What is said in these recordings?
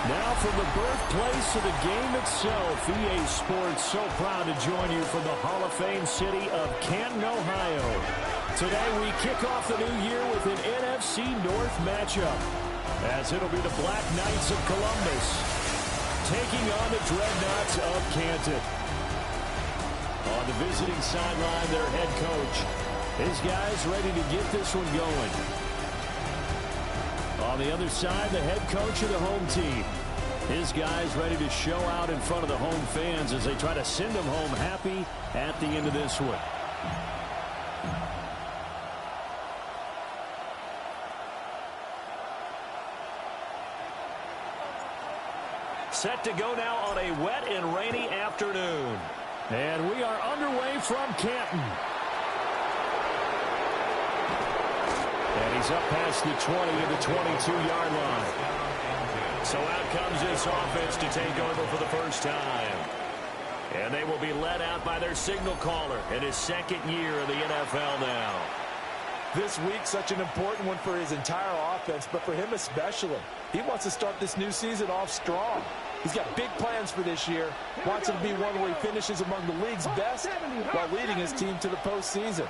Now from the birthplace of the game itself, EA Sports so proud to join you from the Hall of Fame city of Canton, Ohio. Today we kick off the new year with an NFC North matchup, as it'll be the Black Knights of Columbus taking on the Dreadnoughts of Canton. On the visiting sideline, their head coach. His guys ready to get this one going. On the other side, the head coach of the home team. His guys ready to show out in front of the home fans as they try to send them home happy at the end of this one. Set to go now on a wet and rainy afternoon. And we are underway from Canton. And he's up past the 20 to the 22-yard line. So out comes this offense to take over for the first time. And they will be led out by their signal caller in his second year in the NFL now. This week, such an important one for his entire offense, but for him especially. He wants to start this new season off strong. He's got big plans for this year. Wants it to be one where he finishes among the league's best while leading his team to the postseason.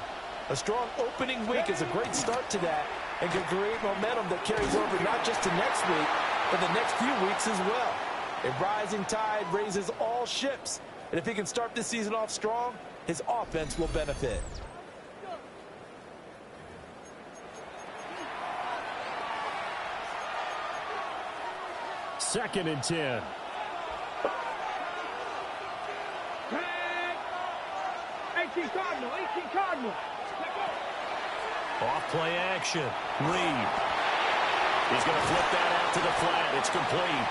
A strong opening week is a great start to that and can create momentum that carries over not just to next week, but the next few weeks as well. A rising tide raises all ships, and if he can start this season off strong, his offense will benefit. Second and 10. 18 Cardinal, 18 Cardinal. Off play action. Reed. He's going to flip that out to the flat. It's complete.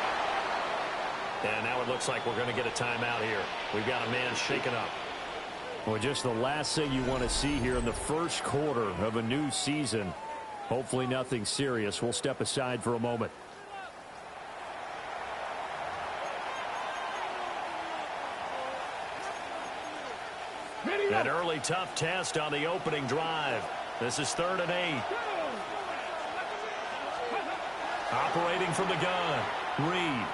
And now it looks like we're going to get a timeout here. We've got a man shaken up. Well, just the last thing you want to see here in the first quarter of a new season. Hopefully nothing serious. We'll step aside for a moment. An early tough test on the opening drive. This is 3rd and 8. Operating from the gun. Reed.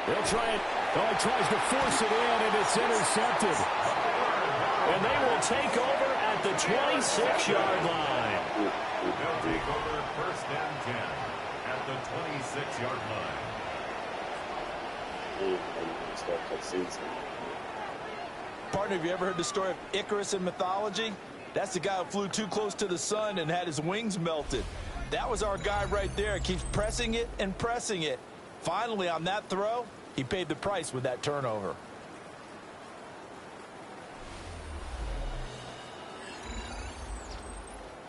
He'll try it. Oh, he tries to force it in, and it's intercepted. And they will take over at the 26-yard line. They'll take over 1st and 10 at the 26-yard line. Partner, have you ever heard the story of Icarus in mythology? That's the guy who flew too close to the sun and had his wings melted. That was our guy right there. Keeps pressing it and pressing it. Finally, on that throw, he paid the price with that turnover.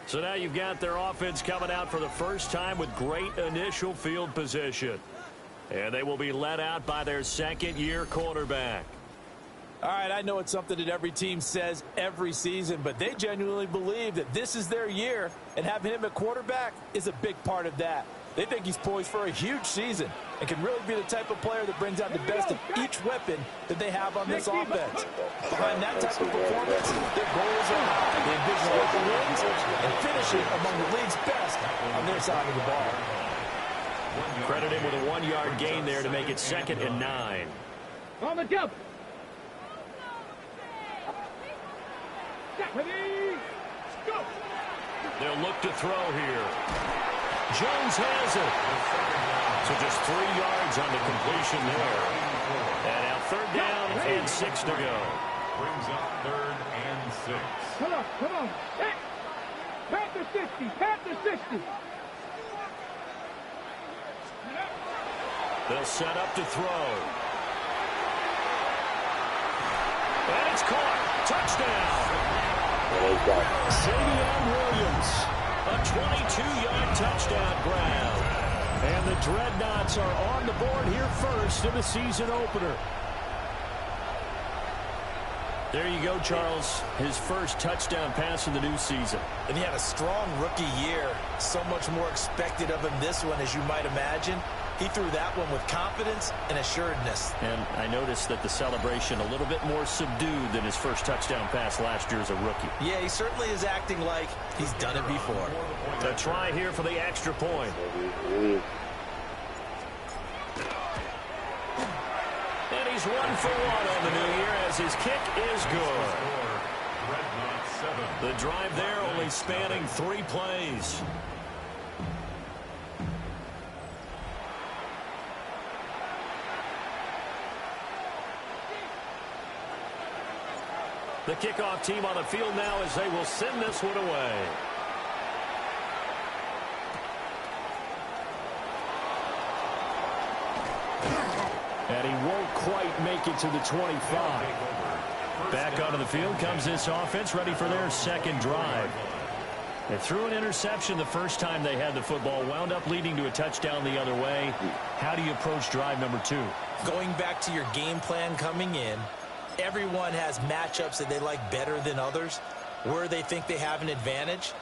So now you've got their offense coming out for the first time with great initial field position. And they will be led out by their second-year quarterback. All right, I know it's something that every team says every season, but they genuinely believe that this is their year, and having him at quarterback is a big part of that. They think he's poised for a huge season and can really be the type of player that brings out the best of each weapon that they have on this offense. Behind that type of performance, their goals are high. They envision local wins and finishing among the league's best on their side of the ball. Credit him with a 1-yard gain there to make it 2nd and 9. On the jump. Ready, go. They'll look to throw here. Jones has it. So just 3 yards on the completion there. And now 3rd down and 6 to go. Brings up 3rd and 6. Come on, come on. Hey. Panther 60, Panther 60. They'll set up to throw. And it's caught. Touchdown. Xavier Williams. A 22-yard touchdown grab. And the Dreadnoughts are on the board here first in the season opener. There you go, Charles. His first touchdown pass in the new season. And he had a strong rookie year. So much more expected of him this one, as you might imagine. He threw that one with confidence and assuredness. And I noticed that the celebration a little bit more subdued than his first touchdown pass last year as a rookie. Yeah, he certainly is acting like he's done it before. A try here for the extra point. he's 1 for 1 on the new year as his kick is good. The drive there only spanning 3 plays. The kickoff team on the field now as they will send this one away. And he won't quite make it to the 25. Back onto the field comes this offense, ready for their second drive. They threw an interception the first time they had the football, wound up leading to a touchdown the other way. How do you approach drive number 2? Going back to your game plan coming in, everyone has matchups that they like better than others, where they think they have an advantage.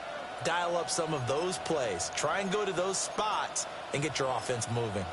Dial up some of those plays. Try and go to those spots and get your offense moving.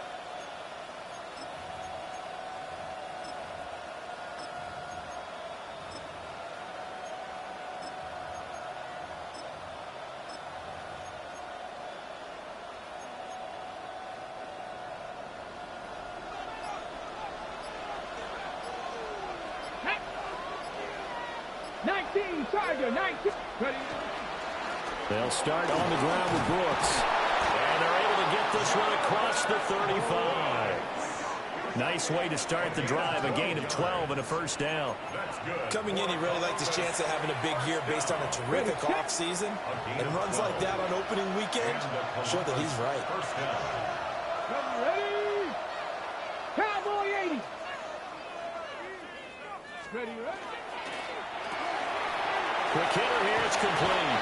They'll start on the ground with Brooks. And they're able to get this one across the 35. Nice way to start the drive, a gain of 12 and a first down. Coming in, he really liked his chance of having a big year based on a terrific offseason. And runs like that on opening weekend show that he's right. Ready? Cowboy 80. Ready? Quick hitter here, it's complete.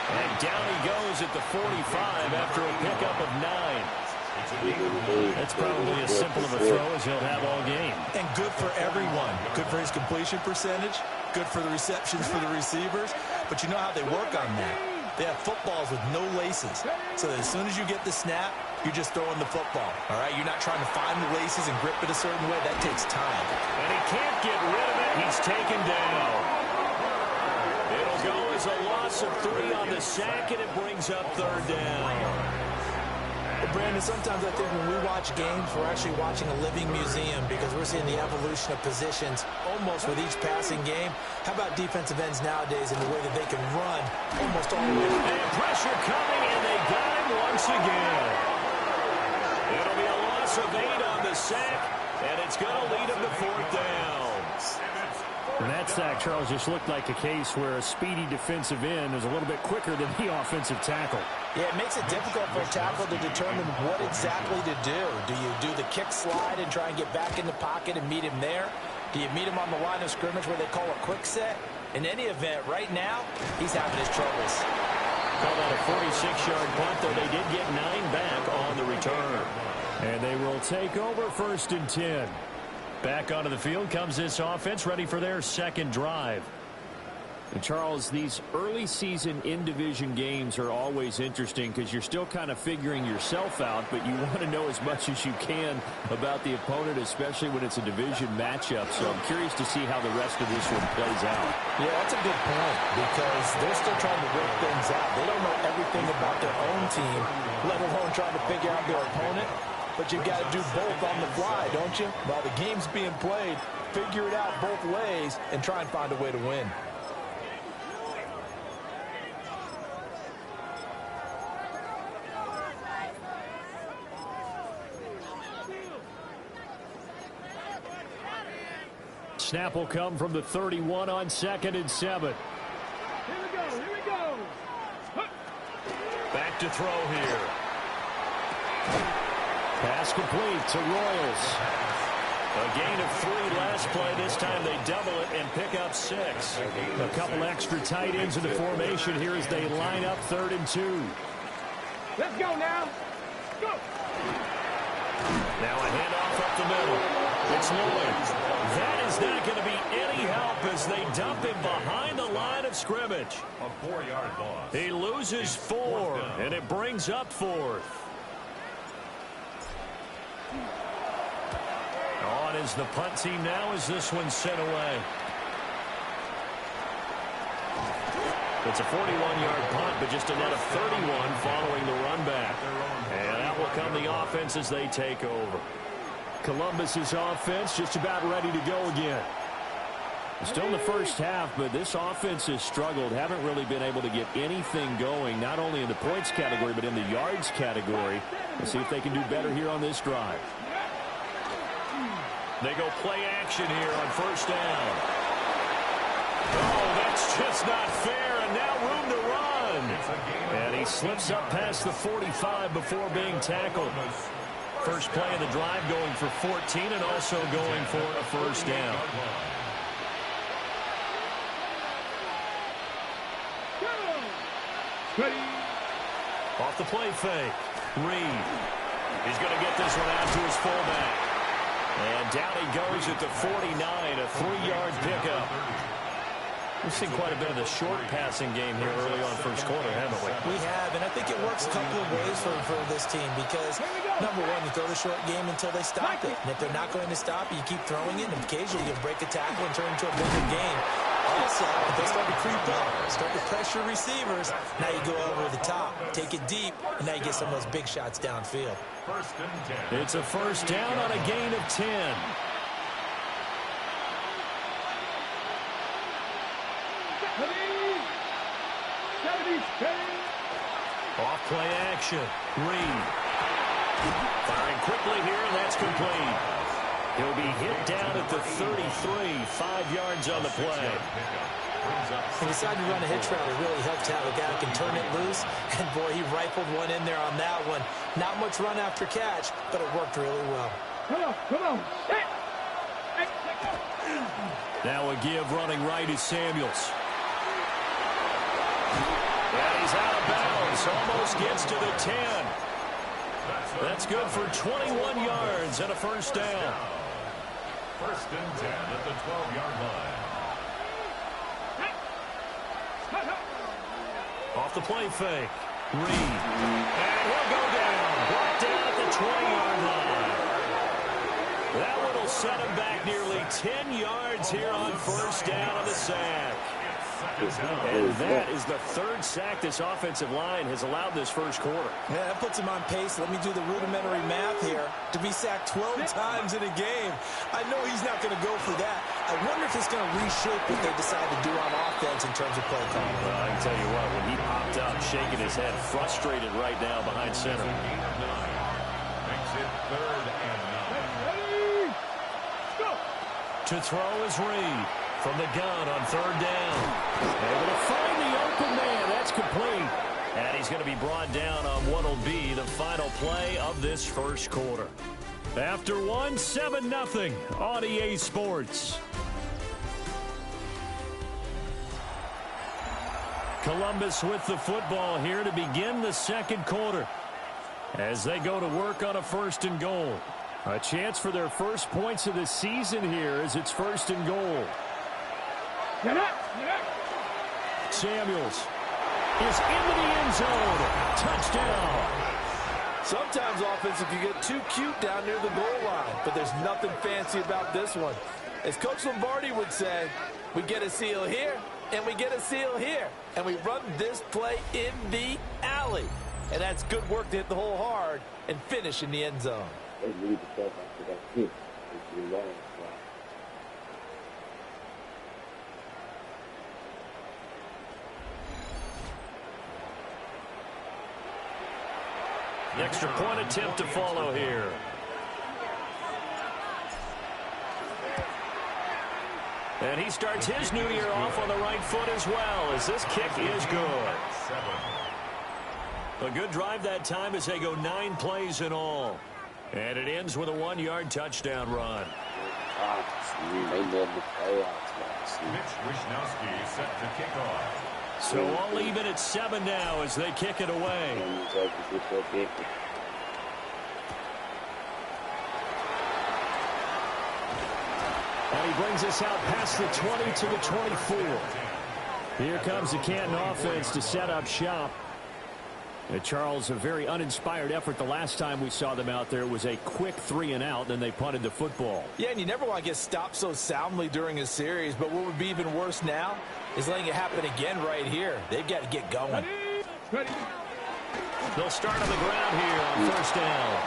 And down he goes at the 45 after a pickup of 9. That's probably as simple of a throw as he'll have all game. And good for everyone. Good for his completion percentage. Good for the receptions for the receivers. But you know how they work on that. They have footballs with no laces. So that as soon as you get the snap, you're just throwing the football. All right? You're not trying to find the laces and grip it a certain way. That takes time. And he can't get rid of it. He's taken down. It'll go as a loss of 3 on the sack, and it brings up 3rd down. Well, Brandon, sometimes I think when we watch games, we're actually watching a living museum because we're seeing the evolution of positions almost with each passing game. How about defensive ends nowadays in the way that they can run almost all the way? And pressure coming, and they got him once again. It'll be a loss of 8 on the sack, and it's going to lead him to 4th down. And that sack, Charles, just looked like a case where a speedy defensive end is a little bit quicker than the offensive tackle. Yeah, it makes it difficult for a tackle to determine what exactly to do. Do you do the kick slide and try and get back in the pocket and meet him there? Do you meet him on the line of scrimmage where they call a quick set? In any event, right now, he's having his troubles. Call that a 46-yard punt, though they did get 9 back on the return. And they will take over 1st and 10. Back onto the field comes this offense, ready for their second drive. And Charles, these early season in-division games are always interesting because you're still kind of figuring yourself out, but you want to know as much as you can about the opponent, especially when it's a division matchup. So I'm curious to see how the rest of this one plays out. Yeah, that's a good point because they're still trying to work things out. They don't know everything about their own team, let alone trying to figure out their opponent. But you've got to do both on the fly, don't you? While the game's being played, figure it out both ways and try and find a way to win. Snap will come from the 31 on 2nd and 7. Here we go, here we go. Back to throw here. Pass complete to Royals. A gain of 3 last play. This time they double it and pick up 6. A couple extra tight ends in the formation here as they line up 3rd and 2. Let's go now. Go. Now a handoff up the middle. It's Lloyd. That is not going to be any help as they dump him behind the line of scrimmage. A 4-yard loss. He loses 4, and it brings up 4th. On is the punt team now as this one's sent away. It's a 41-yard punt, but just a net of 31 following the run back. And out will come the offense as they take over. Columbus's offense just about ready to go again. Still in the first half, but this offense has struggled. Haven't really been able to get anything going, not only in the points category, but in the yards category. Let's see if they can do better here on this drive. They go play action here on first down. Oh, that's just not fair, and now room to run. And he slips up past the 45 before being tackled. First play of the drive going for 14 and also going for a first down. Ready. Off the play fake. Reed. He's going to get this one out to his fullback. And down he goes at the 49, a 3-yard pickup. We've seen quite a bit of the short passing game here early on first quarter, haven't we? We have, and I think it works a couple of ways for this team because, number one, you throw the short game until they stop it. And if they're not going to stop it, you keep throwing it, and occasionally you break a tackle and turn it into a bigger game. Also, if they start to creep up, start to pressure receivers, now you go over the top, take it deep, and now you get some of those big shots downfield. It's a first down on a gain of 10. Off play action. Reed. Firing quickly here, and that's complete. He'll be hit down at the 33, 5 yards on the play. He decided to run a hitch route. It really helped to have a guy who can turn it loose. And, boy, he rifled one in there on that one. Not much run after catch, but it worked really well. Come on. Now a give running right is Samuels. And he's out of bounds. Almost gets to the 10. That's good for 21 yards and a first down. First and 10 at the 12-yard line. Off the play fake. Reed. And he'll go down. Brought down at the 20-yard line. That one will set him back nearly 10 yards here on first down on the sack. And that is the third sack this offensive line has allowed this first quarter. Yeah, that puts him on pace. Let me do the rudimentary math here. To be sacked 12 times in a game, I know he's not going to go for that. I wonder if it's going to reshape what they decide to do on offense in terms of play calling. Well, I can tell you what, when he popped up, shaking his head, frustrated right now behind center. Makes it 3rd and 9. Go. To throw is Reed. From the gun on third down. Able to find the open man. That's complete. And he's going to be brought down on what will be the final play of this first quarter. After 7-0 on EA Sports. Columbus with the football here to begin the second quarter. As they go to work on a 1st and goal. A chance for their first points of the season here as it's 1st and goal. Samuels is into the end zone. Touchdown. Sometimes offense, if you get too cute down near the goal line, but there's nothing fancy about this one. As Coach Lombardi would say, we get a seal here, and we get a seal here, and we run this play in the alley. And that's good work to hit the hole hard and finish in the end zone. The extra point attempt to follow here. And he starts his new year off on the right foot as well, as this kick is good. A good drive that time as they go 9 plays in all. And it ends with a 1-yard touchdown run. Mitch Wishnowski set to kick off. So all even at 7 now as they kick it away. And he brings us out past the 20 to the 24. Here comes the Canton offense to set up shop. And Charles, a very uninspired effort the last time we saw them out there. It was a quick 3 and out, then they punted the football. Yeah, and you never want to get stopped so soundly during a series, but what would be even worse now is letting it happen again right here. They've got to get going. Ready. They'll start on the ground here on first down.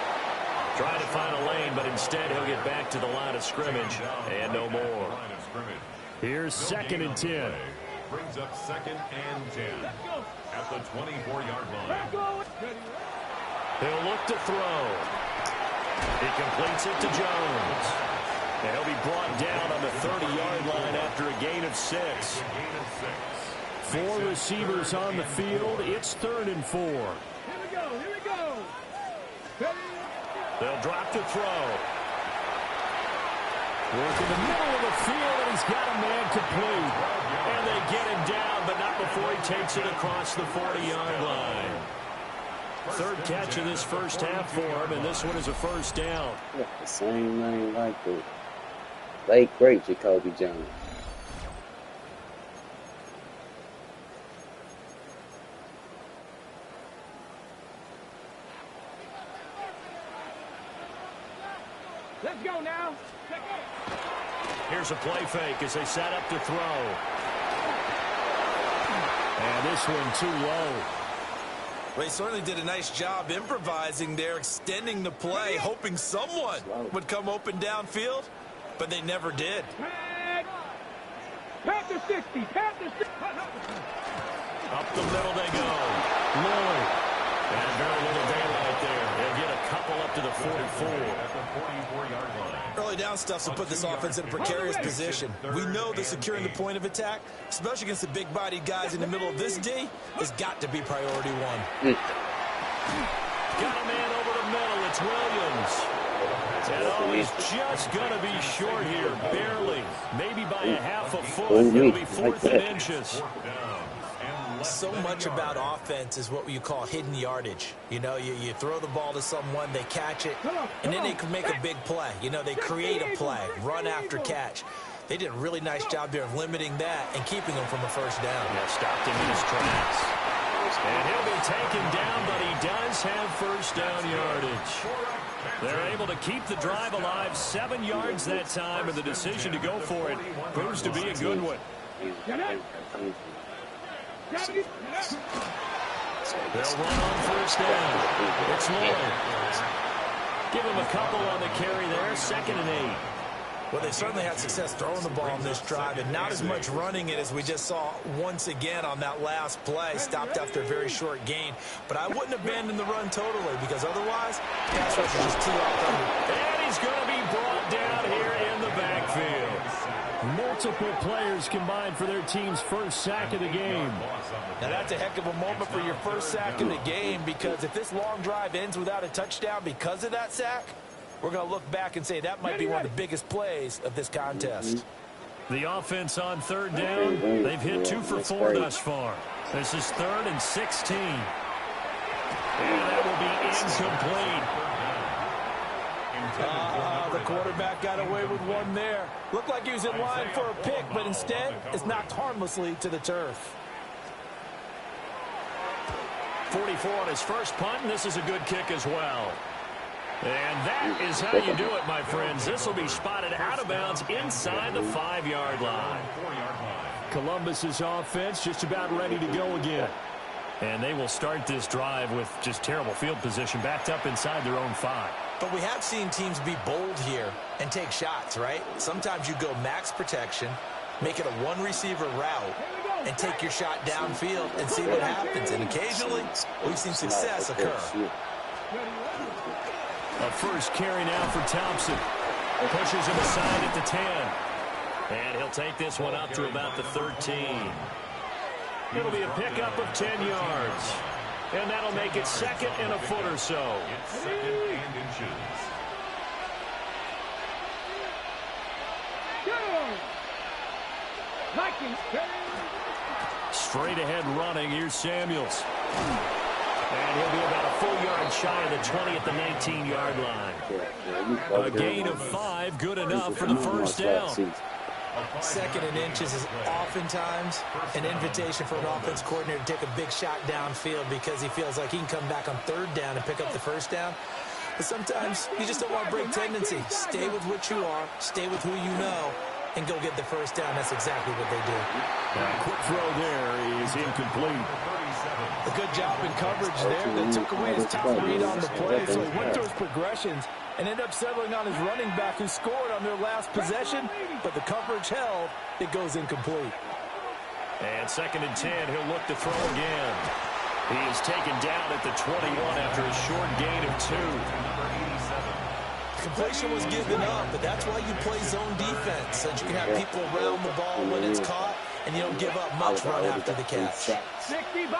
Trying to find a lane, but instead he'll get back to the line of scrimmage and no more. Here's 2nd and 10. Brings up 2nd and 10 at the 24-yard line. He'll look to throw. He completes it to Jones. And he'll be brought down on the 30-yard line after a gain of 6. 4 receivers on the field. It's 3rd and 4. Here we go. They'll drop to throw. Work in the middle of the field, and he's got a man complete. And they get him down, but not before he takes it across the 40-yard line. 3rd catch of this first half for him, and this one is a first down. The same name like the late, great Jacoby Jones. Let's go now. Here's a play fake as they set up to throw. And this one too low. Well, he certainly did a nice job improvising there, extending the play, hoping someone would come open downfield, but they never did. Panther 60. Up the middle they go. Lloyd. And very little daylight there. They'll get a couple up to the 44. Early down stuff to put this offense in a precarious position. We know that securing the point of attack, especially against the big-bodied guys in the middle of this D, has got to be priority 1. Got a man over the middle. It's Williams. And he's just going to be short here, barely. Maybe by a half a foot. It'll be 4th and inches. So much about offense is what you call hidden yardage. You know, you throw the ball to someone, they catch it, and then they can make a big play. You know, they create a play, run after catch. They did a really nice job there of limiting that and keeping them from a first down. Yeah, stopped him in his tracks. And he'll be taken down, but he does have first down yardage. They're able to keep the drive alive, 7 yards that time, and the decision to go for it proves to be a good one. They'll run on first down. It's Lloyd. Give him a couple on the carry there. 2nd and 8. Well, they certainly had success throwing the ball on this drive, and not as much running it as we just saw once again on that last play. Stopped after a very short gain. But I wouldn't abandon the run totally, because otherwise, pass rush is just too off under. And he's going to be brought down here in the backfield. Multiple players combined for their team's first sack of the game. Now, that's a heck of a moment for your first sack of the game, because if this long drive ends without a touchdown because of that sack, we're going to look back and say that might be one of the biggest plays of this contest. The offense on 3rd down, they've hit 2 for 4 thus far. This is 3rd and 16. And that will be incomplete. The quarterback got away with one there. Looked like he was in line for a pick, but instead is knocked harmlessly to the turf. 44 on his first punt, and this is a good kick as well. And that is how you do it, my friends. This will be spotted out of bounds inside the 5-yard line. Columbus's offense just about ready to go again. And they will start this drive with just terrible field position, backed up inside their own 5. But we have seen teams be bold here and take shots, right? Sometimes you go max protection, make it a 1-receiver route, and take your shot downfield and see what happens. And occasionally, we've seen success occur. A first carry now for Thompson. Pushes him aside at the 10. And he'll take this one up to about the 13. It'll be a pickup of 10 yards. And that'll make it 2nd and a foot or so. It's 2nd and inches. Straight ahead running. Here's Samuels. And he'll be about a full yard shy of the 20 at the 19-yard line. A gain of 5, good enough for the first down. 2nd and inches is oftentimes an invitation for an offense coordinator to take a big shot downfield because he feels like he can come back on 3rd down and pick up the first down. But sometimes you just don't want to break tendency. Stay with what you are, stay with who you know, and go get the first down. That's exactly what they do. A quick throw there is incomplete. A good job in coverage there that took away his top read on the play. So he went through his progressions and ended up settling on his running back who scored on their last possession, but the coverage held. It goes incomplete. And 2nd and 10, he'll look to throw again. He is taken down at the 21 after a short gain of 2. Completion was given up, but that's why you play zone defense, so that you can have people around the ball when it's caught, and you don't give up much run after the catch.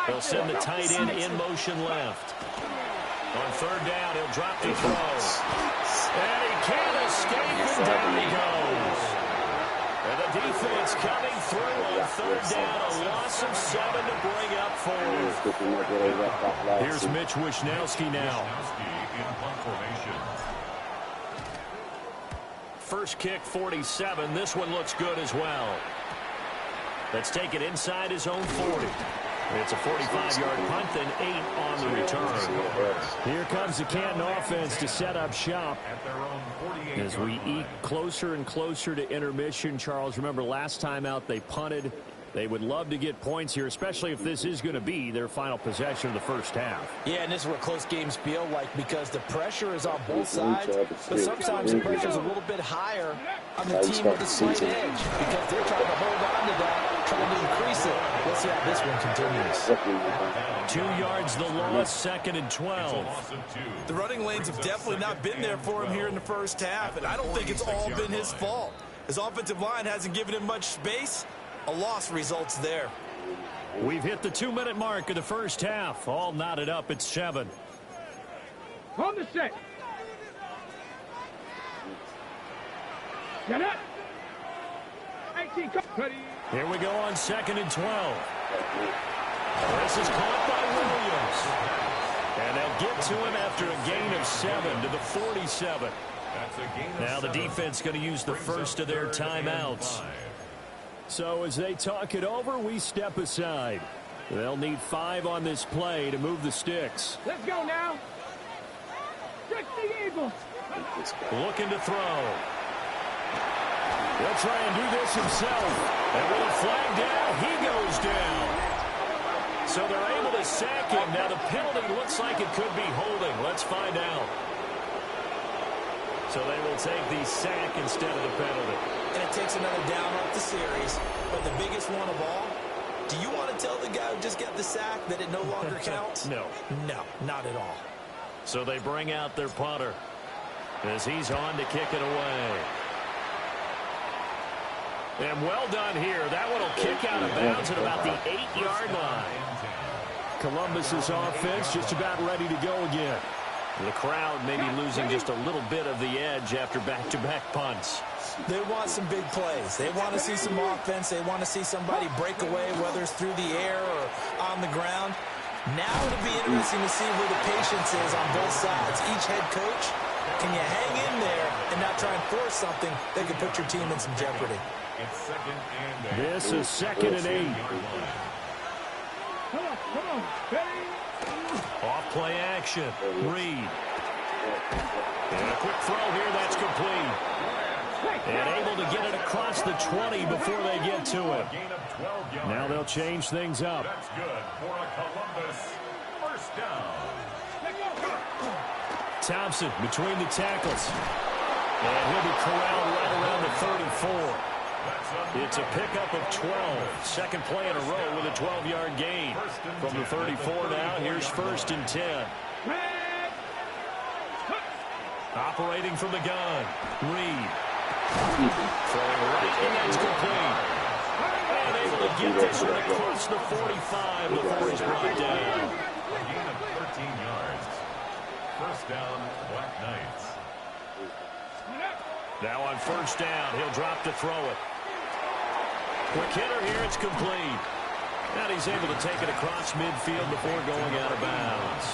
He'll send the tight end in motion left. On 3rd down, he'll drop the throw. And he can't escape, and down he goes. And the defense coming through on 3rd down, a loss of 7 to bring up 4. Here's Mitch Wishnowski now. First kick, 47. This one looks good as well. Let's take it inside his own 40. It's a 45-yard punt, then 8 on the return. Here comes the Canton offense to set up shop. As we eke closer and closer to intermission, Charles, remember last time out they punted. They would love to get points here, especially if this is going to be their final possession of the first half. Yeah, and this is where close games feel like, because the pressure is on both sides, but sometimes the pressure is a little bit higher on the team with the slight edge, because they're trying to hold on to that, trying to increase it. Let's see how this one continues. 2 yards the loss, 2nd and 12. The running lanes have definitely not been there for him here in the first half, and I don't think it's all been his fault. His offensive line hasn't given him much space. A loss results there. We've hit the 2-minute mark of the first half. All knotted up at 7. On the set. Get it. 18. Ready. Here we go on 2nd and 12. This is caught by Williams. And they'll get to him after a gain of 7 to the 47. Now the defense going to use the first of their timeouts. So as they talk it over, we step aside. They'll need 5 on this play to move the sticks. Let's go now. Trick the Eagles. Looking to throw. He'll try and do this himself. And with a flag down, he goes down. So they're able to sack him. Now the penalty looks like it could be holding. Let's find out. So they will take the sack instead of the penalty. And it takes another down off the series. But the biggest one of all, do you want to tell the guy who just got the sack that it no longer counts? No. No, not at all. So they bring out their punter as he's on to kick it away. And well done here. That one will kick out of bounds at about the 8-yard line. Columbus's offense just about ready to go again. The crowd maybe losing just a little bit of the edge after back-to-back punts. They want some big plays. They want to see some offense. They want to see somebody break away, whether it's through the air or on the ground. Now it'll be interesting to see where the patience is on both sides. Each head coach, can you hang in there and not try and force something that could put your team in some jeopardy? This is 2nd and 8. Come on. Ready. Off play action. Reed. And a quick throw here. That's complete. And able to get it across the 20 before they get to it. Now they'll change things up. That's good for a Columbus first down. Thompson between the tackles. And he'll be corralled right around the 34. It's a pickup of 12. Second play in a row with a 12-yard gain. From the 34 now, here's 1st and 10. Operating from the gun. Reed. Throwing right, and that's complete. And able to get this one across the 45 before he's brought down. A gain of 13 yards. First down, Black Knights. Now on 1st down, he'll drop to throw it. Quick hitter here, it's complete. And he's able to take it across midfield before going out of bounds.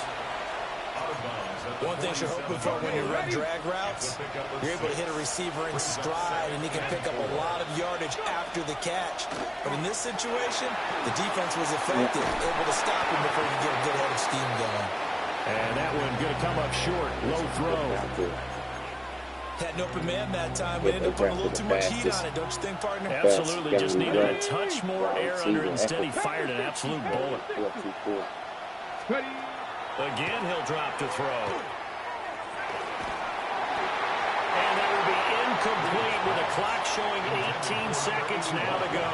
One thing you're hoping for when you run drag routes, you're able to hit a receiver in stride, and he can pick up a lot of yardage after the catch. But in this situation, the defense was effective, able to stop him before he get a good head of steam going. And that one going to come up short. Low throw. Had an open man that time. We ended up putting a little too much heat on it, don't you think, partner? Absolutely. Just needed a touch more air under it. Instead, he fired an absolute bullet. Again, he'll drop to throw. And that will be incomplete with the clock showing 18 seconds now to go.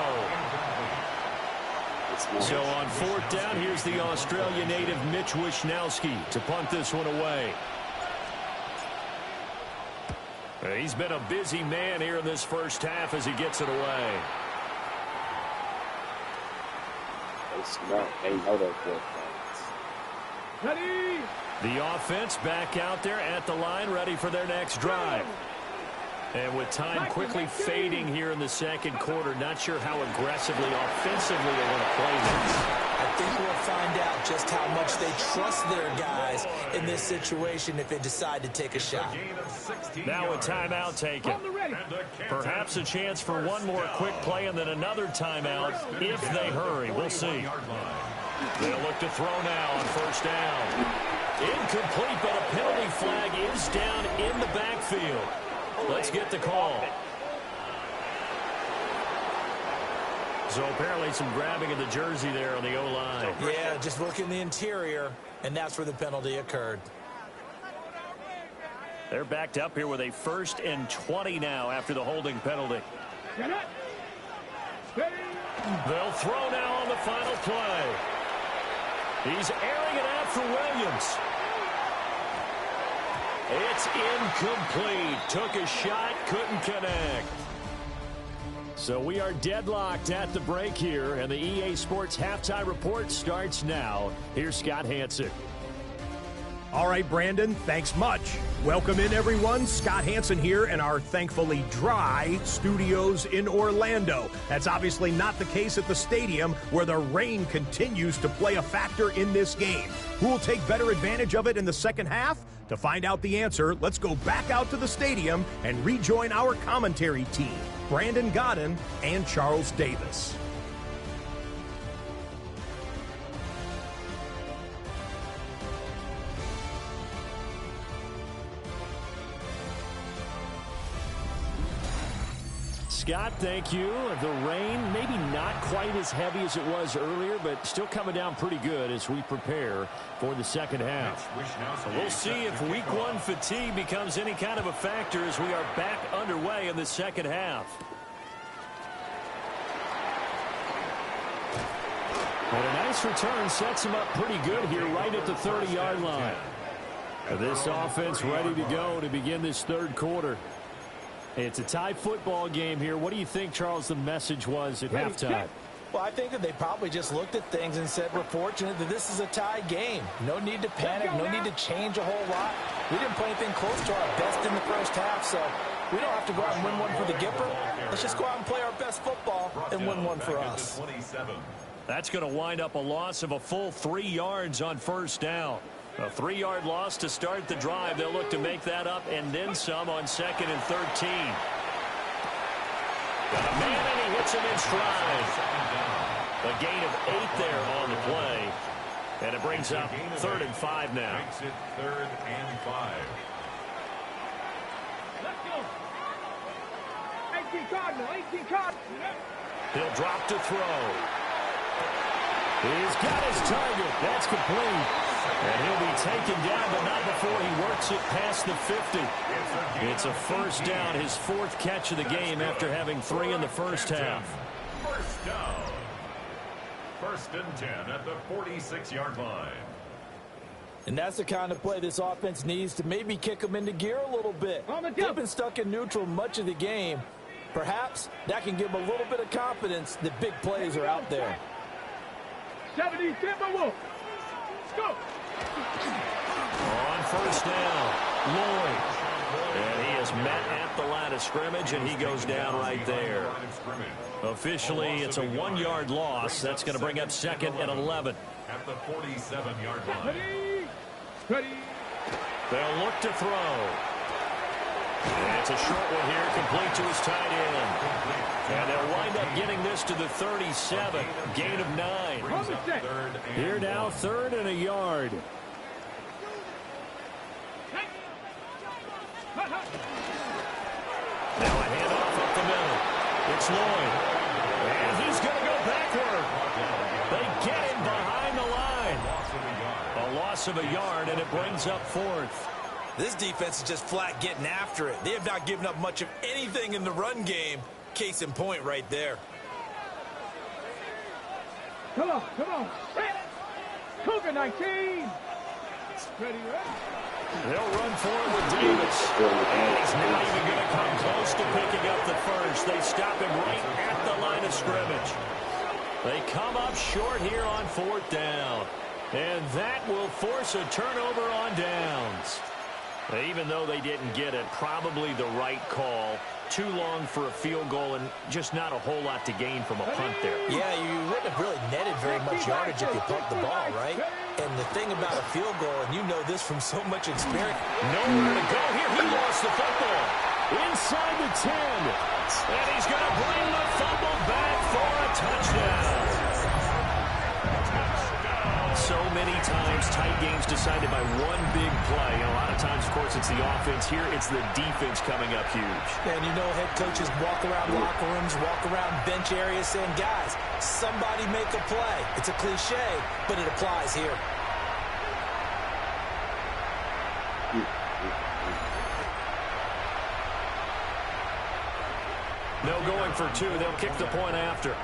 So on fourth down, here's the Australia native Mitch Wishnowsky to punt this one away. He's been a busy man here in this first half as he gets it away. They know those work. Ready? The offense back out there at the line, ready for their next drive. And with time quickly fading here in the second quarter, not sure how aggressively, offensively they want to play this. I think we'll find out just how much they trust their guys in this situation if they decide to take a shot. Now a timeout taken. Perhaps a chance for one more quick play and then another timeout if they hurry. We'll see. They'll look to throw now on first down. Incomplete, but a penalty flag is down in the backfield. Let's get the call. So apparently some grabbing of the jersey there on the O-line. Yeah, just look in the interior, and that's where the penalty occurred. They're backed up here with a 1st and 20 now after the holding penalty. They'll throw now on the final play. He's airing it out for Williams. It's incomplete. Took a shot, couldn't connect. So we are deadlocked at the break here, and the EA Sports Halftime Report starts now. Here's Scott Hanson. All right, Brandon, thanks much. Welcome in, everyone. Scott Hanson here in our thankfully dry studios in Orlando. That's obviously not the case at the stadium, where the rain continues to play a factor in this game. Who will take better advantage of it in the second half? To find out the answer, let's go back out to the stadium and rejoin our commentary team, Brandon Godden and Charles Davis. Scott, thank you. The rain, maybe not quite as heavy as it was earlier, but still coming down pretty good as we prepare for the second half. So we'll see if week one fatigue becomes any kind of a factor as we are back underway in the second half. And a nice return sets him up pretty good here right at the 30-yard line. This offense ready to go to begin this third quarter. It's a tie football game here. What do you think, Charles, the message was at halftime? Well, I think that they probably just looked at things and said, we're fortunate that this is a tie game. No need to panic, no need to change a whole lot. We didn't play anything close to our best in the first half, so we don't have to go out and win one for the Gipper. Let's just go out and play our best football and win one for us. That's going to wind up a loss of a full 3 yards on first down. A 3-yard loss to start the drive. They'll look to make that up and then some on 2nd and 13. Got a man and he hits him in stride. A gain of 8 there on the play. And it brings up 3rd and 5 now. Makes it 3rd and 5. Let's go. 18 Cardinal, 18 Cardinal. He'll drop to throw. He's got his target. That's complete. And he'll be taken down, but not before he works it past the 50. It's a first down, his 4th catch of the game after having 3 in the first half. First down. 1st and 10 at the 46-yard line. And that's the kind of play this offense needs to maybe kick them into gear a little bit. They've been stuck in neutral much of the game. Perhaps that can give them a little bit of confidence that big plays are out there. 70 Timberwolves. Go. On first down, Lloyd. And he is met at the line of scrimmage, and he goes down right there. Officially, it's a 1-yard loss. That's going to bring up 2nd and 11. At the 47-yard line. Ready. They'll look to throw. And it's a short one here, complete to his tight end. And they'll wind up getting this to the 37, gain of 9. Here now, 3rd and a yard. Now a handoff up the middle. It's Lloyd. And he's going to go backward. They get him behind the line. A loss of a yard, and it brings up fourth. This defense is just flat getting after it. They have not given up much of anything in the run game. Case in point right there. Come on. Cougar 19. Ready? They'll run for it with Davis. And he's not even going to come close to picking up the first. They stop him right at the line of scrimmage. They come up short here on fourth down. And that will force a turnover on downs. Even though they didn't get it, probably the right call. Too long for a field goal and just not a whole lot to gain from a punt there. Yeah, you wouldn't have really netted very much yardage if you pumped the ball, right? And the thing about a field goal, and you know this from so much experience. Nowhere to go here. He lost the football. Inside the 10. And he's going to bring the fumble back for a touchdown. So many times tight games decided by one big play. And a lot of times, of course, it's the offense. Here, it's the defense coming up huge. And you know head coaches walk around locker rooms, walk around bench areas saying, guys, somebody make a play. It's a cliche, but it applies here. No going for two. They'll kick the point after.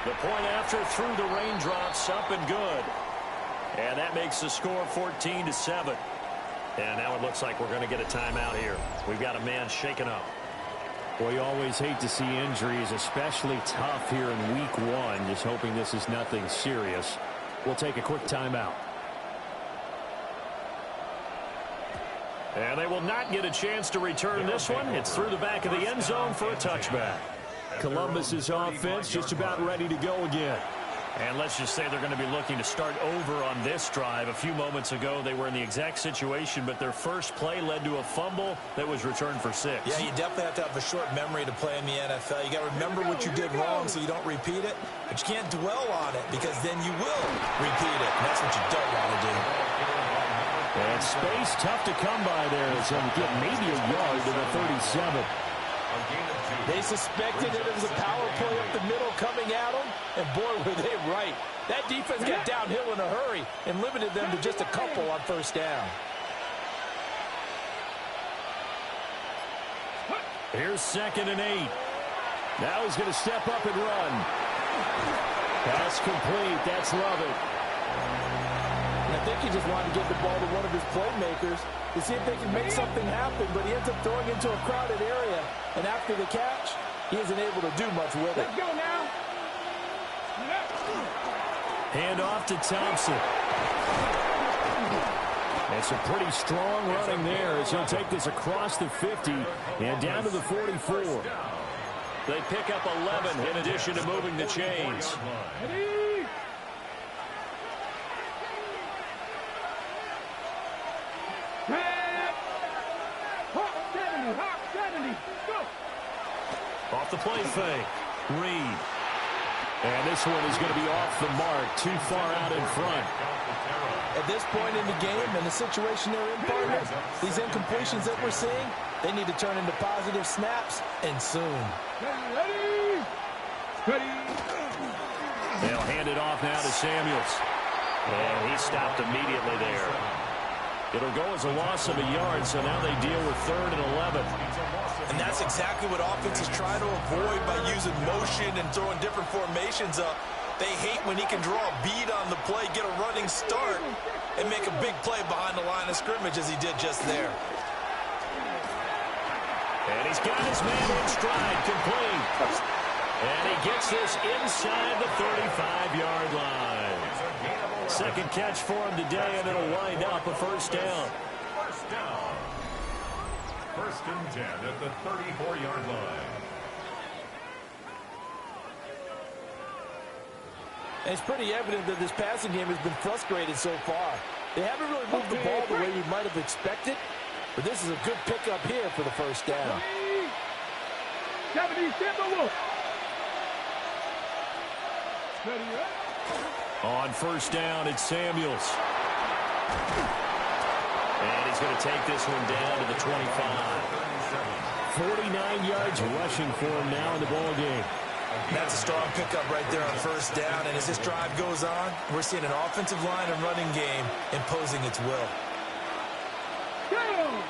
The point after through the raindrops, up and good. And that makes the score 14-7. And now it looks like we're going to get a timeout here. We've got a man shaken up. Well, you always hate to see injuries, especially tough here in week one. Just hoping this is nothing serious. We'll take a quick timeout. And they will not get a chance to return this one. It's through the back of the end zone for a touchback. Columbus's offense just about ready to go again. And let's just say they're going to be looking to start over on this drive. A few moments ago, they were in the exact situation, but their first play led to a fumble that was returned for 6. Yeah, you definitely have to have a short memory to play in the NFL. You got to remember what you did wrong so you don't repeat it, but you can't dwell on it because then you will repeat it, and that's what you don't want to do. And space tough to come by there as they get maybe a yard to the 37. They suspected it was a power play up the middle coming at them, and boy, were they right. That defense got downhill in a hurry and limited them to just a couple on first down. Here's 2nd and 8. Now he's going to step up and run. Pass complete. That's Lovett. And I think he just wanted to give the ball to one of his playmakers to see if they can make something happen, but he ends up throwing into a crowded area. And after the catch, he isn't able to do much with it. Let's go now. Hand off to Thompson. It's a pretty strong running there as he'll take this across the 50 and down to the 44. They pick up 11 in addition to moving the chains. Off the play fake. Reed. And this one is going to be off the mark. Too far out in front. At this point in the game and the situation they're in, partner, these incompletions that we're seeing, they need to turn into positive snaps, and soon. Ready? They'll hand it off now to Samuels. And he stopped immediately there. It'll go as a loss of a yard, so now they deal with 3rd and 11. And that's exactly what offenses try to avoid by using motion and throwing different formations up. They hate when he can draw a bead on the play, get a running start, and make a big play behind the line of scrimmage as he did just there. And he's got his man in stride, complete. And he gets this inside the 35-yard line. Second catch for him today, and it'll wind up a first down. First down. 1st and 10 at the 34-yard line. And it's pretty evident that this passing game has been frustrated so far. They haven't really moved the ball the way we might have expected, but this is a good pickup here for the first down. 70, On first down, it's Samuels. And he's going to take this one down to the 25. 49 yards rushing for him now in the ball game. That's a strong pickup right there on first down. And as this drive goes on, we're seeing an offensive line and running game imposing its will. Down.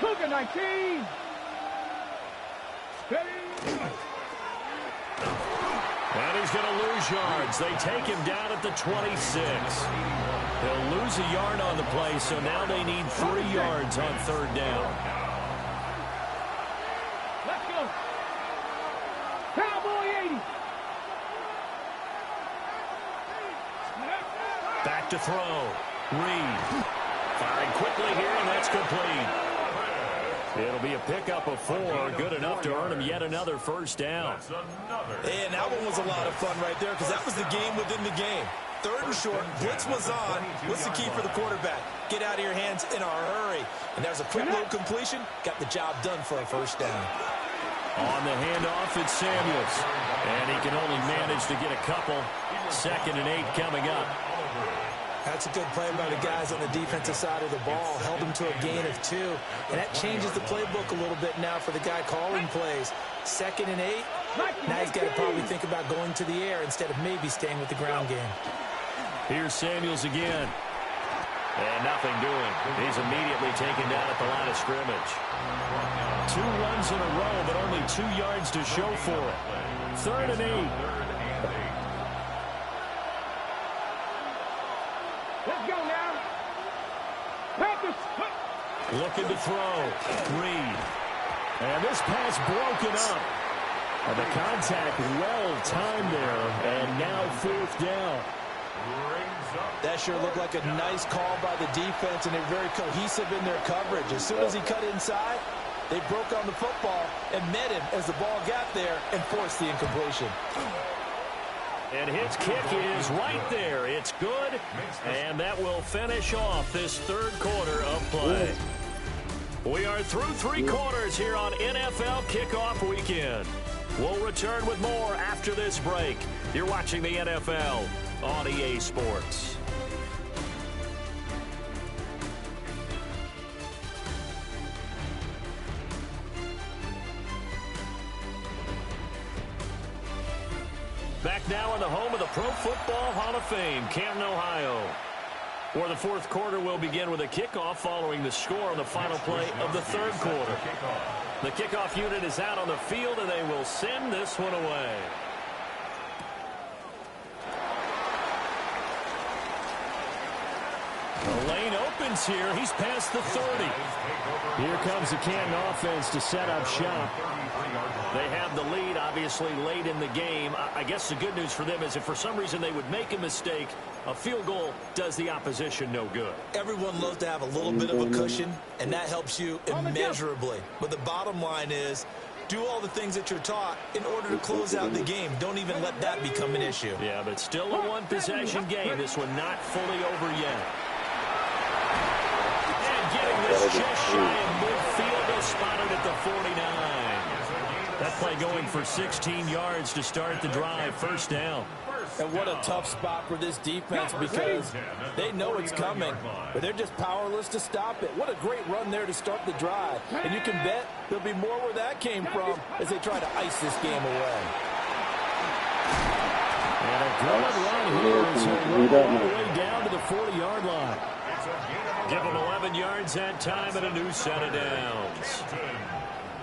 Cougar 19. Steady. And he's going to lose yards. They take him down at the 26. He'll lose a yard on the play, so now they need 3 yards on third down. Let's go. Cowboy 80. Back to throw. Reed. Firing quickly here, and that's complete. It'll be a pickup of 4. Good enough to earn him yet another first down. And that one was a lot of fun right there because that was the game within the game. Third and short, blitz was on. What's the key for the quarterback? Get out of your hands in a hurry. And there's a quick little completion. Got the job done for a first down. On the handoff, it's Samuels. And he can only manage to get a couple. 2nd and 8 coming up. That's a good play by the guys on the defensive side of the ball. Held them to a gain of 2. And that changes the playbook a little bit now for the guy calling plays. 2nd and 8. Now he's got to probably think about going to the air instead of maybe staying with the ground game. Here's Samuels again. And nothing doing. He's immediately taken down at the line of scrimmage. 2 runs in a row, but only 2 yards to show for it. 3rd and 8. Let's go now. Panthers. Looking to throw. Reed. And this pass broken up. And the contact well timed there. And now 4th down. That sure looked like a nice call by the defense, and they're very cohesive in their coverage. As soon as he cut inside, they broke on the football and met him as the ball got there and forced the incompletion. And his kick is right there. It's good, and that will finish off this 3rd quarter of play. We are through 3 quarters here on NFL Kickoff Weekend. We'll return with more after this break. You're watching the NFL on EA Sports. Back now in the home of the Pro Football Hall of Fame, Canton, Ohio, where the 4th quarter will begin with a kickoff following the score on the final play of the 3rd quarter. The kickoff unit is out on the field, and they will send this one away. The lane opens here. He's past the 30. Here comes the Canton offense to set up shop. They have the lead, obviously, late in the game. I guess the good news for them is if for some reason they would make a mistake, a field goal does the opposition no good. Everyone loves to have a little bit of a cushion, and that helps you immeasurably. But the bottom line is, do all the things that you're taught in order to close out the game. Don't even let that become an issue. Yeah, but still a one-possession game. This one not fully over yet. And getting this just shy of midfield is spotted at the 49. That play going for 16 yards to start the drive. First down. And what a tough spot for this defense because they know it's coming, but they're just powerless to stop it. What a great run there to start the drive. And you can bet there'll be more where that came from as they try to ice this game away. And a good run here as they run all the way down to the 40-yard line. Give them 11 yards that time and a new set of downs.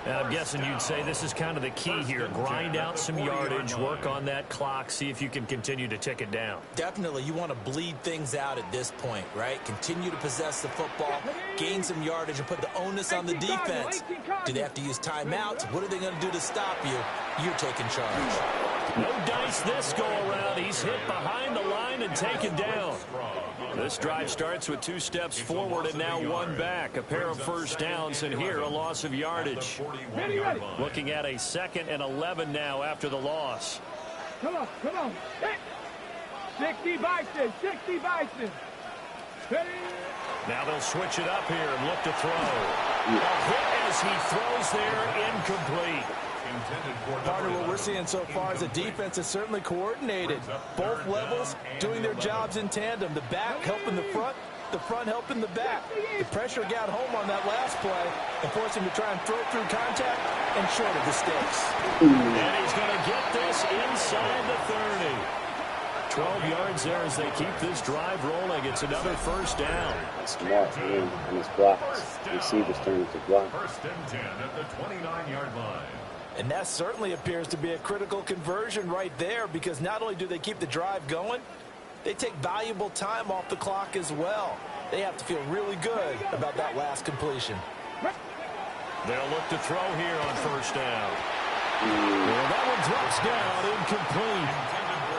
And I'm guessing you'd say this is kind of the key here. Grind out some yardage, work on that clock, see if you can continue to tick it down. Definitely. You want to bleed things out at this point, right? Continue to possess the football, gain some yardage, and put the onus on the defense. Do they have to use timeouts? What are they going to do to stop you? You're taking charge. No dice this go-around. He's hit behind the line and taken down. This drive starts with 2 steps forward and now 1 back. A pair of first downs, and here a loss of yardage. Looking at a 2nd and 11 now after the loss. Come on, come on. Hit. 60 Bison, 60 Bison. Ready. Now they'll switch it up here and look to throw. A hit as he throws there, incomplete. Partner, what we're seeing so far is the defense is certainly coordinated. Both levels doing their jobs in tandem. The back helping the front, the front helping the back. The pressure got home on that last play and forced him to try and throw through contact and short of the sticks. And he's going to get this inside the 30. 12 yards there as they keep this drive rolling. It's another first down. Smart, man, and his blocks. Receivers turn into blocks. First and 10 at the 29-yard line. And that certainly appears to be a critical conversion right there, because not only do they keep the drive going, they take valuable time off the clock as well. They have to feel really good about that last completion. They'll look to throw here on first down. Well, that one drops down, incomplete.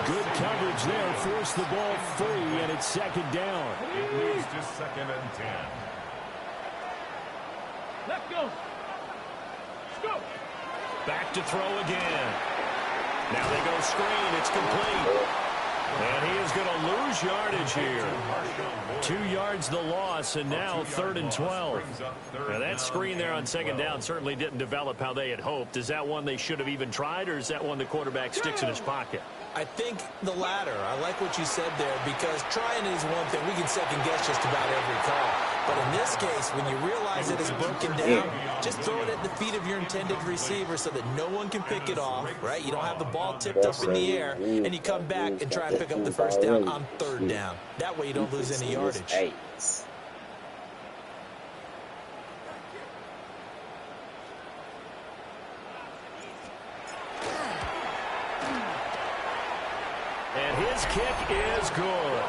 Good coverage there, forced the ball free, and it's second down. It moves to second and 10. Let's go. Let's go. Back to throw again. Now they go screen. It's complete. And he is going to lose yardage here. 2 yards the loss, and now 3rd and 12. Now that screen there on second down certainly didn't develop how they had hoped. Is that one they should have even tried, or is that one the quarterback sticks in his pocket? I think the latter. I like what you said there, because trying is one thing. We can second guess just about every call. But in this case, when you realize it is broken down, just throw it at the feet of your intended receiver so that no one can pick it off, right? You don't have the ball tipped up in the air, and you come back and try and pick up the first down on 3rd down. That way you don't lose any yardage. And his kick is good.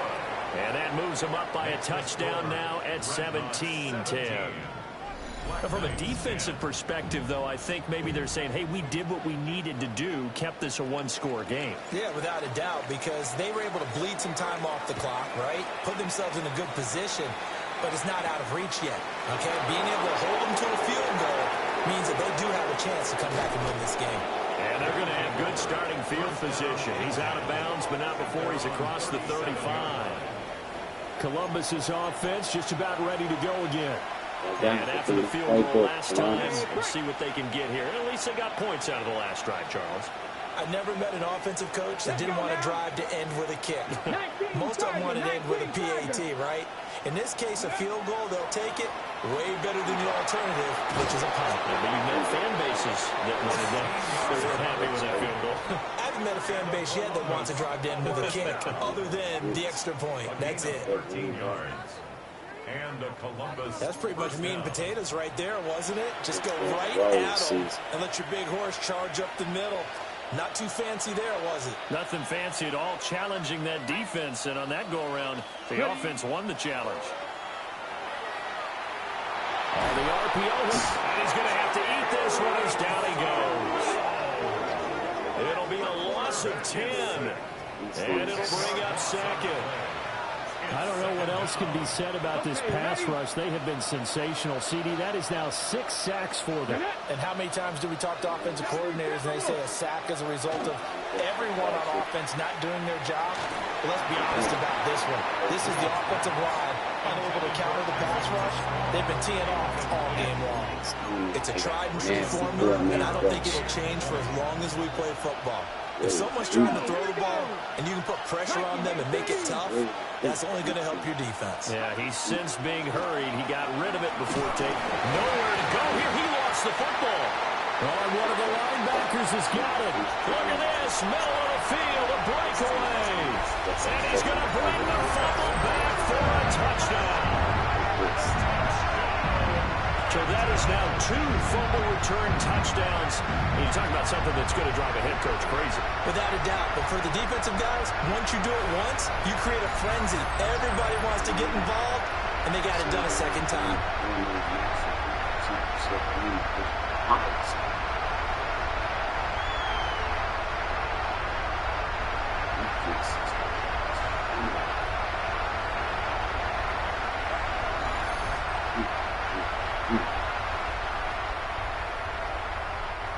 And that moves him up by a touchdown now at 17-10. From a defensive perspective, though, I think maybe they're saying, hey, we did what we needed to do, kept this a one-score game. Yeah, without a doubt, because they were able to bleed some time off the clock, right? Put themselves in a good position, but it's not out of reach yet, okay? Being able to hold them to a field goal means that they do have a chance to come back and win this game. And they're going to have good starting field position. He's out of bounds, but not before he's across the 35. Columbus's offense just about ready to go again. And after the field goal last time, we'll see what they can get here. And at least they got points out of the last drive, Charles. I never met an offensive coach that didn't want to drive to end with a kick. Most of them want to end with a PAT, right? In this case, a field goal, they'll take it way better than the alternative, which is a punt. Yeah, but you've met fan bases that wanted that. They weren't happy with that field goal. I haven't met a fan base yet that wants to drive to end with a kick, other than the extra point. That's it. 13 yards. And a Columbus. That's pretty much meat and potatoes right there, wasn't it? Just go right at them and let your big horse charge up the middle. Not too fancy there, was it? Nothing fancy at all, challenging that defense. And on that go-around, the offense won the challenge. The RPO, and he's going to have to eat this one as down he goes. It'll be a loss of 10, and it'll bring up second. I don't know what else can be said about this pass rush. They have been sensational. CD, that is now 6 sacks for them. And how many times do we talk to offensive coordinators and they say a sack as a result of everyone on offense not doing their job? Well, let's be honest about this one. This is the offensive line unable to counter the pass rush. They've been teeing off all game long. It's a tried and true formula, and I don't think it'll change for as long as we play football. If someone's trying to throw the ball and you can put pressure on them and make it tough, that's only going to help your defense. Yeah, he's since being hurried. He got rid of it before taking. Nowhere to go here. He lost the football. Oh, and one of the linebackers has got it. Look at this. Middle of the field, a breakaway. And he's going to bring the fumble back for a touchdown. So that is now 2 fumble return touchdowns. You talk about something that's going to drive a head coach crazy. Without a doubt. But for the defensive guys, once you do it once, you create a frenzy. Everybody wants to get involved, and they got it done a second time.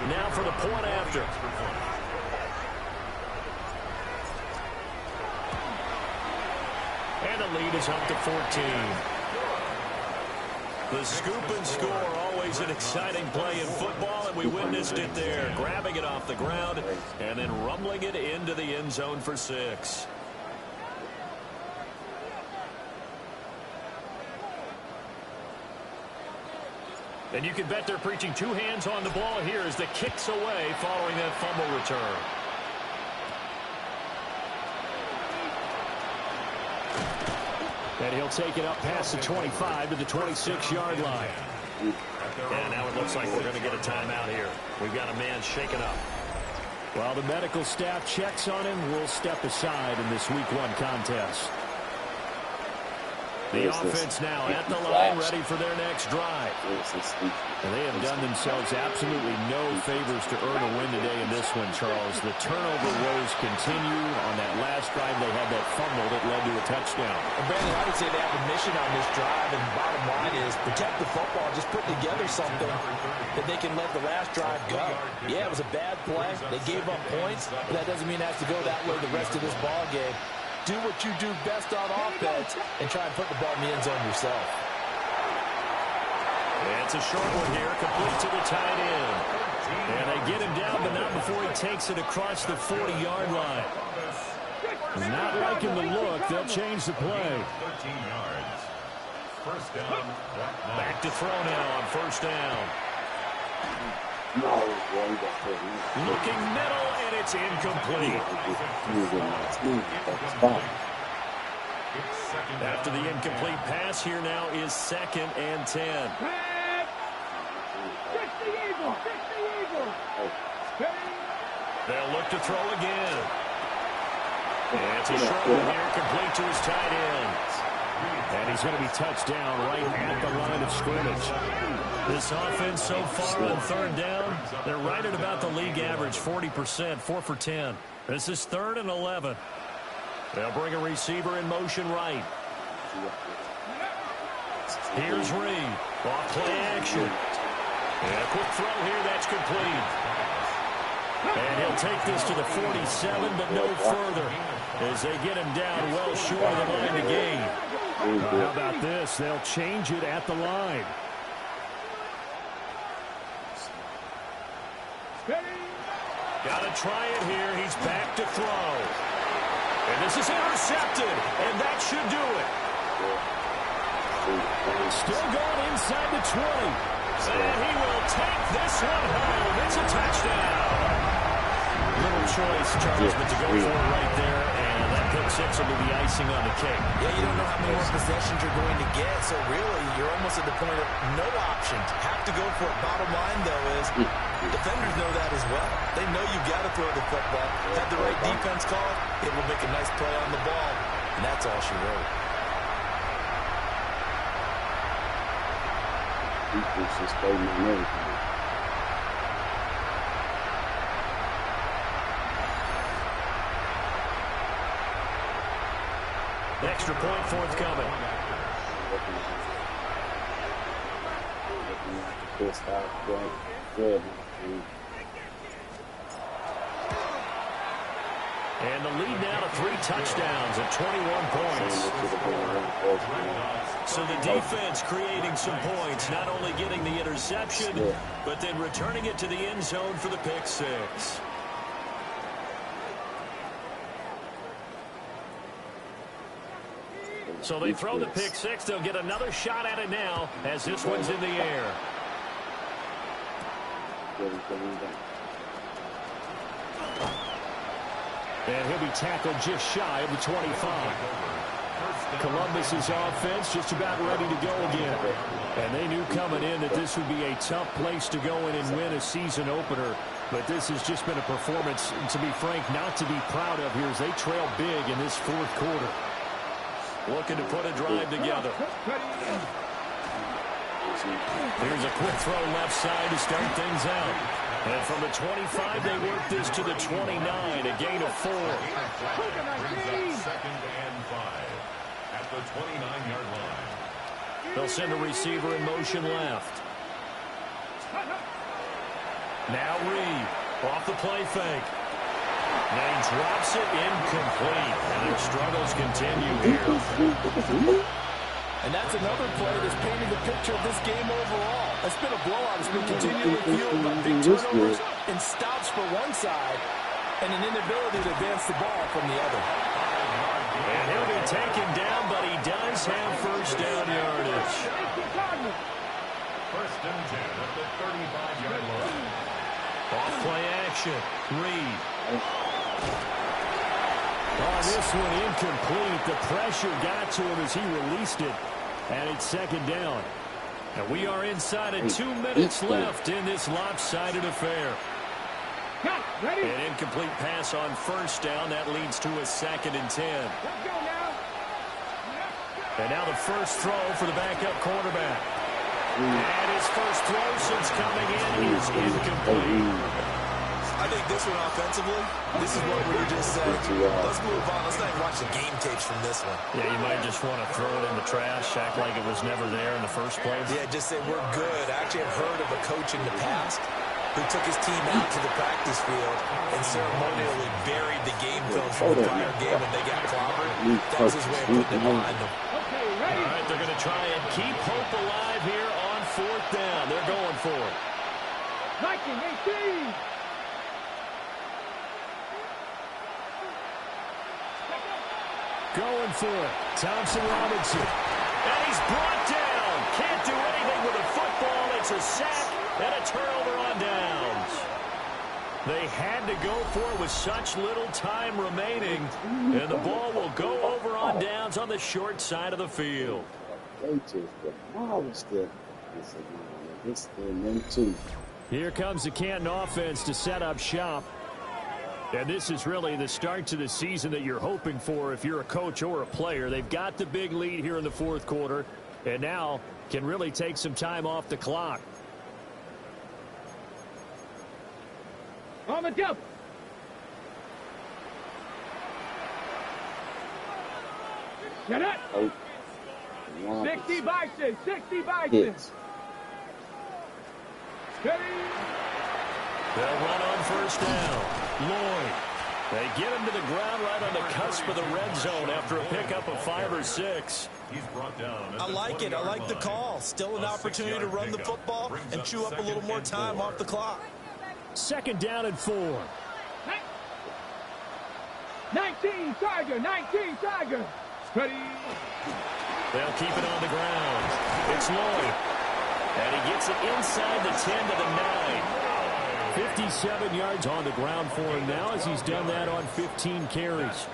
Now for the point after. And the lead is up to 14. The scoop and score, always an exciting play in football, and we witnessed it there. Grabbing it off the ground and then rumbling it into the end zone for 6. And you can bet they're preaching two hands on the ball here as the kick's away following that fumble return. And he'll take it up past the 25 to the 26-yard line. And now it looks like we're going to get a timeout here. We've got a man shaken up. While the medical staff checks on him, we'll step aside in this Week 1 contest. The offense now at the line, ready for their next drive. And they have done themselves absolutely no favors to earn a win today in this one, Charles. The turnover woes continue. On that last drive, they had that fumble that led to a touchdown. And Brandon, I would say they have a mission on this drive, and the bottom line is protect the football. Just put together something that they can let the last drive go. Yeah, it was a bad play. They gave up points, but that doesn't mean it has to go that way the rest of this ball game. Do what you do best on offense and try and put the ball in the end zone yourself. It's a short one here, complete to the tight end. And they get him down, but not before he takes it across the 40-yard line. Not liking the look. They'll change the play. 13 yards. First down. Back to throw now on first down. Looking middle, and it's incomplete. After the incomplete pass, here now is 2nd and 10. They'll look to throw again. And it's a short one here, complete to his tight end. And he's going to be touched down right at the line of scrimmage. This offense so far on third down, they're right at about the league average, 40%, 4 for 10. This is 3rd and 11. They'll bring a receiver in motion right. Here's Reed. Off play action. And a quick throw here, that's complete. And he'll take this to the 47, but no further, as they get him down well short of the line to gain. How about this? They'll change it at the line. Got to try it here. He's back to throw. And this is intercepted, and that should do it. Still going inside the 20. And he will take this one home. It's a touchdown. Little choice, Charles, but to go for it right there, and that pick-6 will be the icing on the cake. Yeah, you don't know how many more possessions you're going to get, so really you're almost at the point of no options. Have to go for it. Bottom line, though, is defenders know that as well. They know you've got to throw the football. Have the right defense call, it will make a nice play on the ball, and that's all she wrote. Defense is fighting on everything. Extra point forthcoming. And the lead now to 3 touchdowns at 21 points. So the defense creating some points, not only getting the interception, but then returning it to the end zone for the pick-6. So they throw the pick-6. They'll get another shot at it now as this one's in the air. And he'll be tackled just shy of the 25. Columbus's offense just about ready to go again. And they knew coming in that this would be a tough place to go in and win a season opener. But this has just been a performance, to be frank, not to be proud of here as they trail big in this 4th quarter. Looking to put a drive together. Here's a quick throw left side to start things out. And from the 25, they work this to the 29, a gain of 4. Brings up 2nd and 5 at the 29-yard line. They'll send a receiver in motion left. Now Reed off the play fake. And he drops it incomplete. And their struggles continue here. And that's another play that's painting the picture of this game overall. It's been a blowout. It's been continually fueled by big turnovers and stops for one side and an inability to advance the ball from the other. And he'll be taken down, but he does have first down yardage. First First and 10 at the 35-yard line. Off play action. Reed. On this one, incomplete. The pressure got to him as he released it. And it's second down. And we are inside of 2 minutes left in this lopsided affair. An incomplete pass on first down. That leads to a 2nd and 10. And now the first throw for the backup quarterback. And his first throw since coming in is incomplete. I think this one offensively, this is what we were just saying. Let's move on. Let's not even watch the game tapes from this one. Yeah, you might just want to throw it in the trash, act like it was never there in the first place. Yeah, just say we're good. I actually have heard of a coach in the past who took his team out to the practice field and ceremonially buried the game film from the prior game when they got clobbered. That was his way of putting it behind them. All right, they're going to try and keep hope alive here on 4th down. They're going for it. 19-18. Going for it. Thompson Robinson. And he's brought down. Can't do anything with the football. It's a sack and a turnover on downs. They had to go for it with such little time remaining. And the ball will go over on downs on the short side of the field. Here comes the Canton offense to set up shop. And this is really the start to the season that you're hoping for if you're a coach or a player. They've got the big lead here in the 4th quarter, and now can really take some time off the clock. On the jump. Get it. 60 Bison. 60 Bison. Steady. They'll run on first down. Lloyd. They get him to the ground right on the cusp of the red zone after a pickup of 5 or 6. He's brought down. I like it. I like the call. Still an opportunity to run the football and chew up a little more time off the clock. 2nd down and 4. 19 Tiger. 19 Tiger. Steady. They'll keep it on the ground. It's Lloyd. And he gets it inside the 10 to the 9. 57 yards on the ground for him now as he's done that on 15 carries.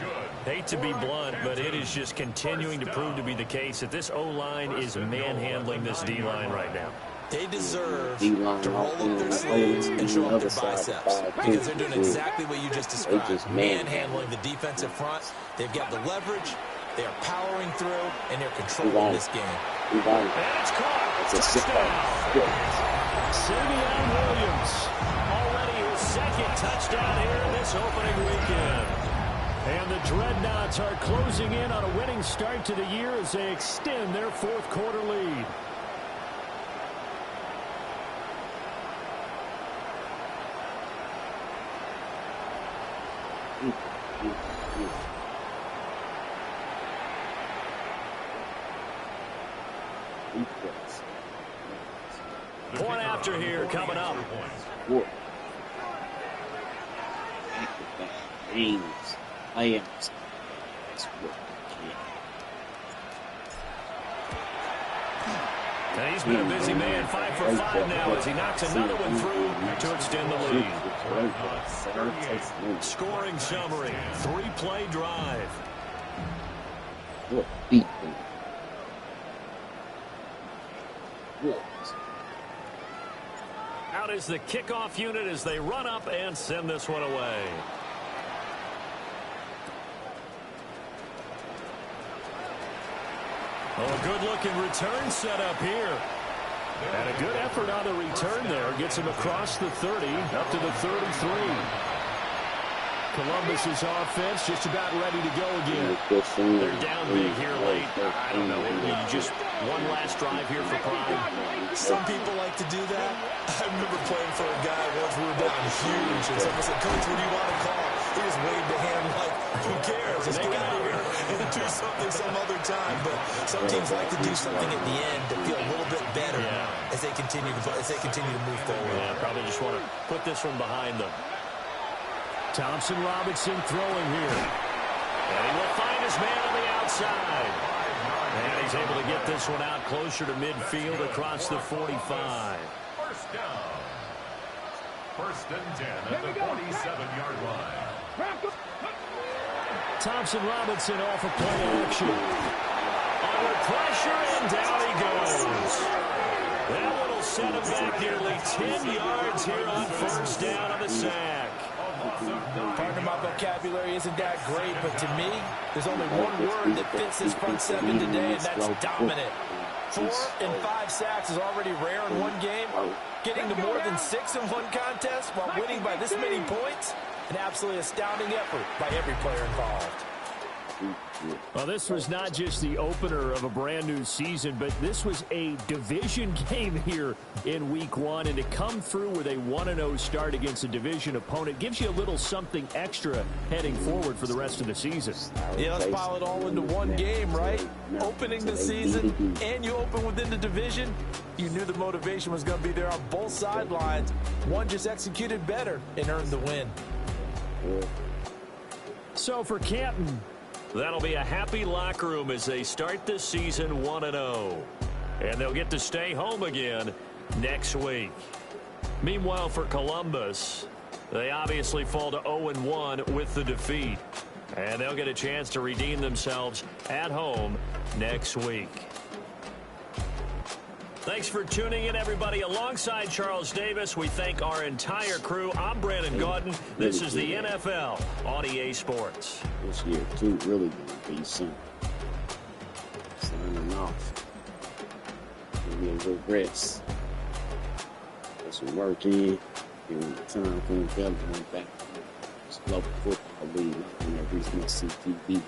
Hate to be blunt, but it is just continuing to prove to be the case that this O-line is manhandling this D-line right now. They deserve to roll up their sleeves and show up their biceps because they're doing exactly what you just described, manhandling the defensive front. They've got the leverage, they are powering through, and they're controlling this game. And it's caught. Touchdown. Simeon Williams. Already his 2nd touchdown here in this opening weekend. And the Dreadnoughts are closing in on a winning start to the year as they extend their 4th quarter lead. Point after here coming up. And he's been a busy man, 5 for 5 now as he knocks another one through to extend the lead. Scoring summary, 3-play drive. Out is the kickoff unit as they run up and send this one away. Oh, a good-looking return set up here. And a good effort on the return there. Gets him across the 30, up to the 33. Columbus's offense just about ready to go again. They're down big here late. I don't know, maybe just one last drive here for Prime. Some people like to do that. I remember playing for a guy once we were down huge, and someone said, "Coach, what do you want to call?" He just waved a hand like, "Who cares? Let's get out of here and do something some other time." But some teams like to do something at the end to feel a little bit better as they continue to move forward. Yeah, probably just want to put this one behind them. Thompson Robinson throwing here. And he will find his man on the outside. And he's able to get this one out closer to midfield across the 45. First down. First and 10 at the 47-yard line. Thompson Robinson off a play action. Under pressure, and down he goes. That one will set him back nearly 10 yards here on first down on the sack. Pardon my vocabulary isn't that great, but to me, there's only one word that fits this front seven today, and that's dominant. 4 and 5 sacks is already rare in one game. Getting to more than 6 in one contest while winning by this many points, an absolutely astounding effort by every player involved. Well, this was not just the opener of a brand new season, but this was a division game here in week 1. And to come through with a 1-0 start against a division opponent gives you a little something extra heading forward for the rest of the season. Yeah, let's pile it all into one game, right? Opening the season, and you open within the division. You knew the motivation was going to be there on both sidelines. One just executed better and earned the win. So for Canton, that'll be a happy locker room as they start this season 1-0. And they'll get to stay home again next week. Meanwhile, for Columbus, they obviously fall to 0-1 with the defeat. And they'll get a chance to redeem themselves at home next week. Thanks for tuning in, everybody. Alongside Charles Davis, we thank our entire crew. I'm Brandon Gaudin. This is the NFL on EA Sports. This year, too, really going to be soon. Signing off. Maybe a little rest. Put some work in. And when the time comes, they'll go back to this local football league. And ReeceMustSee TV.